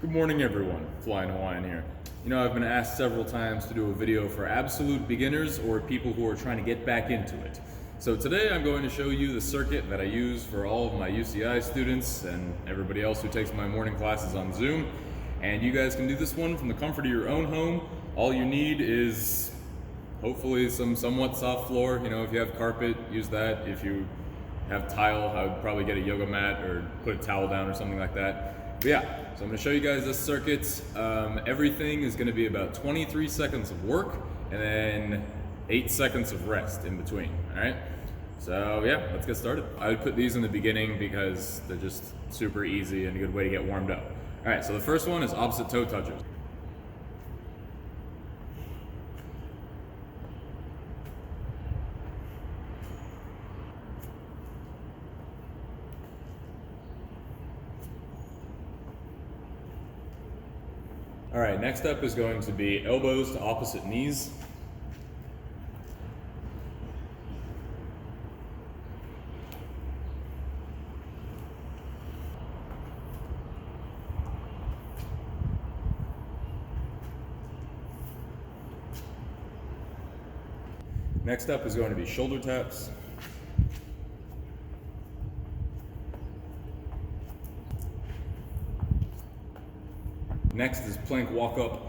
Good morning everyone, Flying Hawaiian here. You know, I've been asked several times to do a video for absolute beginners or people who are trying to get back into it. So today I'm going to show you the circuit that I use for all of my UCI students and everybody else who takes my morning classes on Zoom. And you guys can do this one from the comfort of your own home. All you need is hopefully some somewhat soft floor. You know, if you have carpet, use that. If you have tile, I would probably get a yoga mat or put a towel down or something like that. But yeah, so I'm going to show you guys this circuit. Everything is going to be about 23 seconds of work and then 8 seconds of rest in between. All right. So yeah, let's get started. I would put these in the beginning because they're just super easy and a good way to get warmed up. All right. So the first one is opposite toe touches. All right, next up is going to be elbows to opposite knees. Next up is going to be shoulder taps. Next is plank walk up.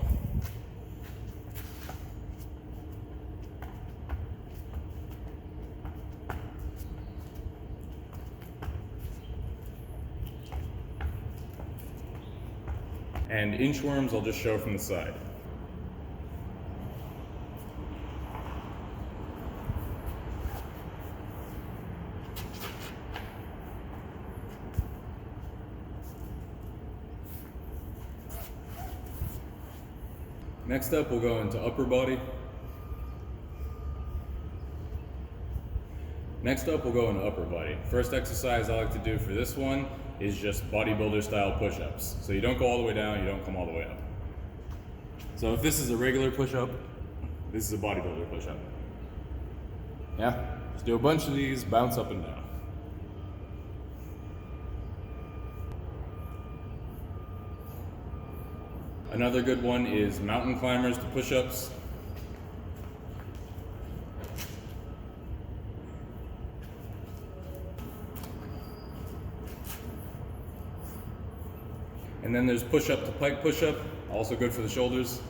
And inchworms I'll just show from the side. Next up, we'll go into upper body. Next up, we'll go into upper body. First exercise I like to do for this one is just bodybuilder style push-ups. So you don't go all the way down, you don't come all the way up. So if this is a regular push-up, this is a bodybuilder push-up. Yeah, just do a bunch of these, bounce up and down. Another good one is mountain climbers to push-ups. And then there's push-up to pike push-up, also good for the shoulders.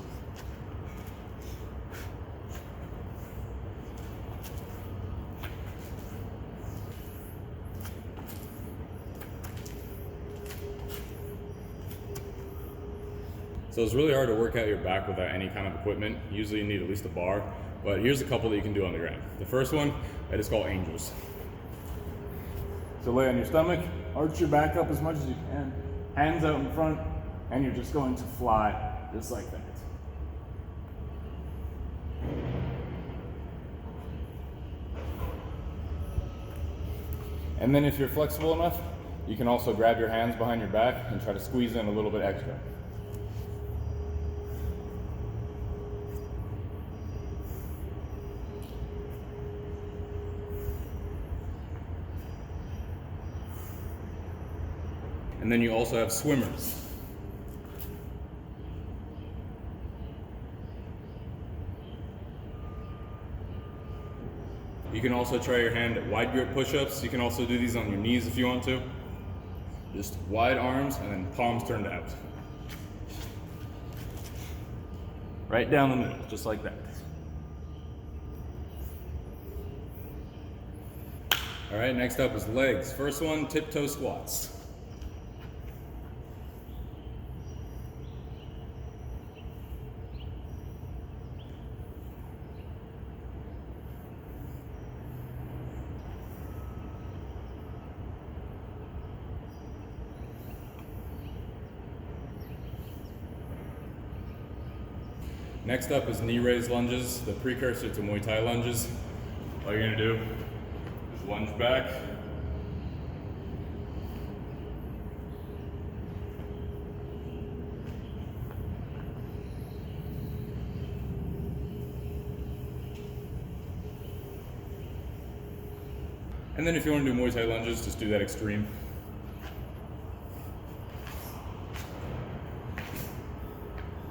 So it's really hard to work out your back without any kind of equipment. Usually you need at least a bar, but here's a couple that you can do on the ground. The first one, that is called angels. So lay on your stomach, arch your back up as much as you can, hands out in front, and you're just going to fly just like that. And then if you're flexible enough, you can also grab your hands behind your back and try to squeeze in a little bit extra. And then you also have swimmers. You can also try your hand at wide grip push-ups. You can also do these on your knees if you want to. Just wide arms and then palms turned out. Right down the middle, just like that. All right, next up is legs. First one, tiptoe squats. Next up is knee raise lunges, the precursor to Muay Thai lunges. All you're gonna do is lunge back. And then if you want to do Muay Thai lunges, just do that extreme.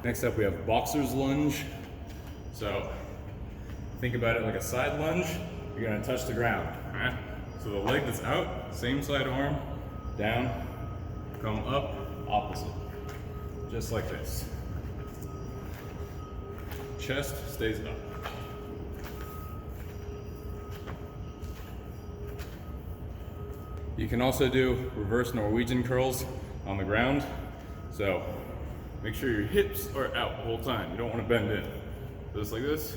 Next up, we have boxer's lunge. So think about it like a side lunge. You're gonna touch the ground. Right? So the leg that's out, same side arm, down, come up, opposite. Just like this. Chest stays up. You can also do reverse Norwegian curls on the ground. So make sure your hips are out the whole time. You don't want to bend in. Just like this,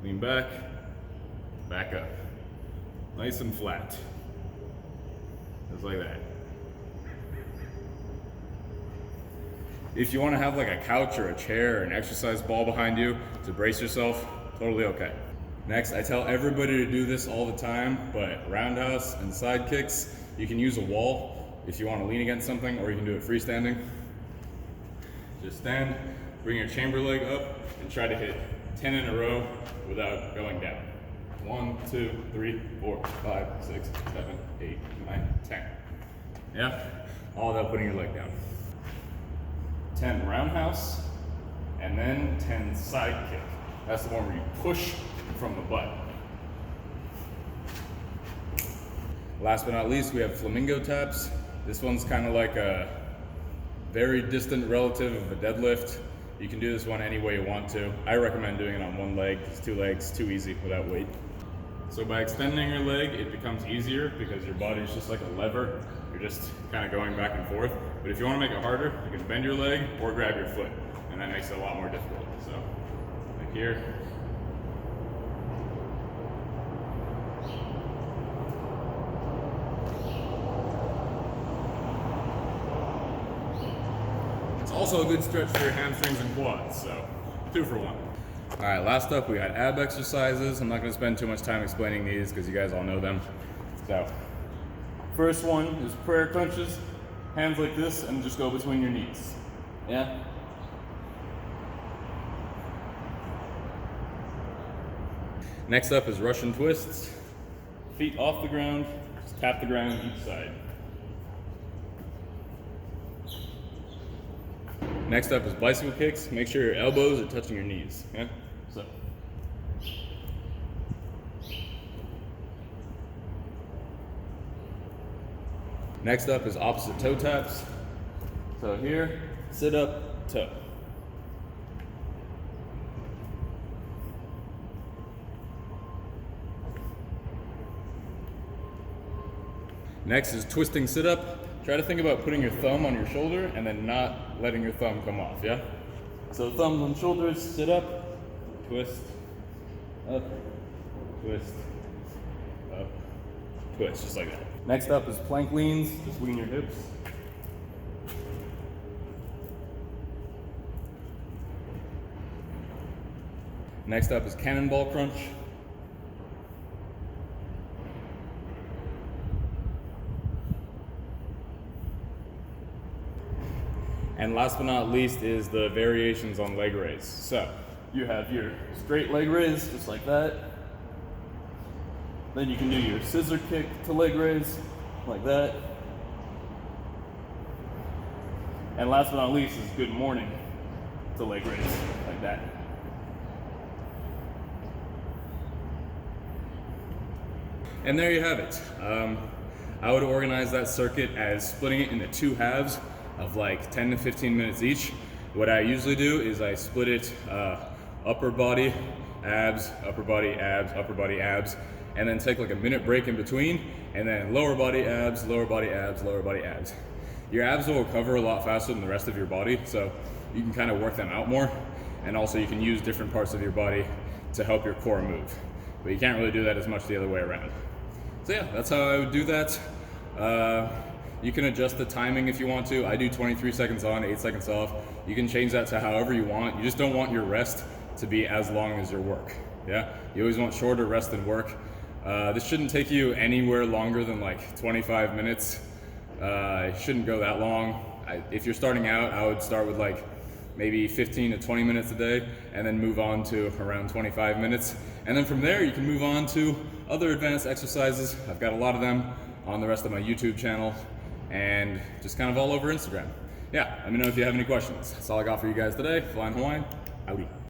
lean back, back up. Nice and flat. Just like that. If you want to have like a couch or a chair or an exercise ball behind you to brace yourself, totally okay. Next, I tell everybody to do this all the time, but roundhouse and side kicks, you can use a wall if you want to lean against something, or you can do it freestanding. Just stand, bring your chamber leg up, and try to hit 10 in a row without going down. 1, 2, 3, 4, 5, 6, 7, 8, 9, 10. Yeah? All without putting your leg down. 10 roundhouse, and then 10 side kick. That's the one where you push from the butt. Last but not least, we have flamingo taps. This one's kind of like a very distant relative of a deadlift. You can do this one any way you want to. I recommend doing it on one leg. It's 2 legs, too easy without weight. So by extending your leg, it becomes easier because your body's just like a lever. You're just kind of going back and forth. But if you want to make it harder, you can bend your leg or grab your foot, and that makes it a lot more difficult. So, like here. It's also a good stretch for your hamstrings and quads, so 2 for 1. All right, last up we got ab exercises. I'm not going to spend too much time explaining these because you guys all know them. So, first one is prayer crunches. Hands like this and just go between your knees. Yeah? Next up is Russian twists. Feet off the ground, just tap the ground each side. Next up is bicycle kicks. Make sure your elbows are touching your knees. Yeah? So. Next up is opposite toe taps. So here, sit up, toe. Next is twisting sit up. Try to think about putting your thumb on your shoulder and then not letting your thumb come off, yeah? So thumbs on shoulders, sit up, twist, up, twist, up, twist, just like that. Next up is plank leans, just lean your hips. Next up is cannonball crunch. And last but not least is the variations on leg raise. So you have your straight leg raise, just like that. Then you can do your scissor kick to leg raise, like that. And last but not least is good morning to leg raise, like that. And there you have it. I would organize that circuit as splitting it into 2 halves of like 10 to 15 minutes each. What I usually do is I split it upper body, abs, upper body, abs, upper body, abs, and then take like a minute break in between, and then lower body abs, lower body abs, lower body abs. Your abs will recover a lot faster than the rest of your body, so you can kind of work them out more, and also you can use different parts of your body to help your core move. But you can't really do that as much the other way around. So yeah, that's how I would do that. You can adjust the timing if you want to. I do 23 seconds on, 8 seconds off. You can change that to however you want. You just don't want your rest to be as long as your work. Yeah, you always want shorter rest than work. This shouldn't take you anywhere longer than like 25 minutes. It shouldn't go that long. If you're starting out, I would start with like maybe 15 to 20 minutes a day, and then move on to around 25 minutes. And then from there, you can move on to other advanced exercises. I've got a lot of them on the rest of my YouTube channel, and just kind of all over Instagram. yeah, let me know if you have any questions. That's all I got for you guys today. Flying Hawaiian, howdy.